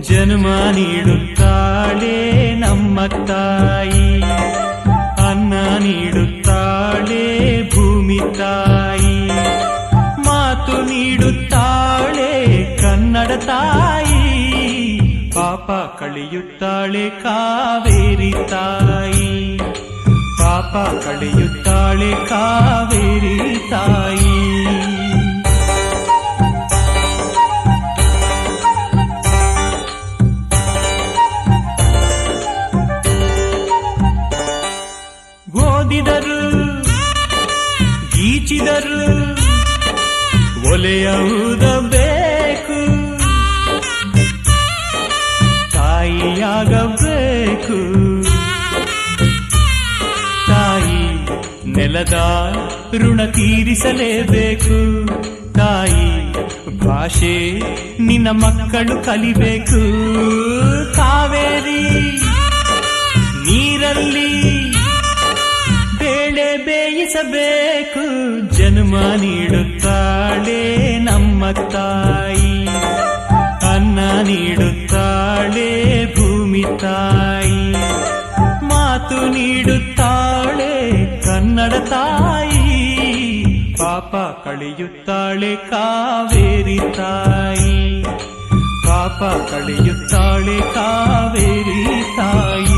ಜನ್ಮ ನೀಡುತ್ತಾಳೆ ನಮ್ಮ ತಾಯಿ, ಅನ್ನ ನೀಡುತ್ತಾಳೆ ಭೂಮಿ ತಾಯಿ, ಮಾತು ನೀಡುತ್ತಾಳೆ ಕನ್ನಡ ತಾಯಿ, ಪಾಪ ಕಳೆಯುತ್ತಾಳೆ ಕಾವೇರಿ ತಾಯಿ, ಪಾಪ ಕಳೆಯುತ್ತಾಳೆ ಕಾವೇರಿ ತಾಯಿ. ಓದಿದರು ಗೀಚಿದರು ಒಲೆಯುವುದಬೇಕು, ತಾಯಿಯಾಗಬೇಕು. ತಾಯಿ ನೆಲದ ಋಣ ತೀರಿಸಲೇಬೇಕು, ತಾಯಿ ಭಾಷೆ ನಿನ್ನ ಮಕ್ಕಳು ಕಲಿಬೇಕು. ಕಾವೇರಿ ನೀರಲ್ಲಿ ಬೇಳೆ ಬೇಯಿಸಬೇಕು, ಜನ್ಮ ನೀಡುತ್ತಾಳೆ ನಮ್ಮ ತಾಯಿ, ಅನ್ನ ನೀಡುತ್ತಾಳೆ ಭೂಮಿ ತಾಯಿ, ಮಾತು ನೀಡುತ್ತಾಳೆ ಕನ್ನಡ ತಾಯಿ, ಪಾಪ ಕಳೆಯುತ್ತಾಳೆ ಕಾವೇರಿ ತಾಯಿ, ಪಾಪ ಕಳೆಯುತ್ತಾಳೆ ಕಾವೇರಿ ತಾಯಿ.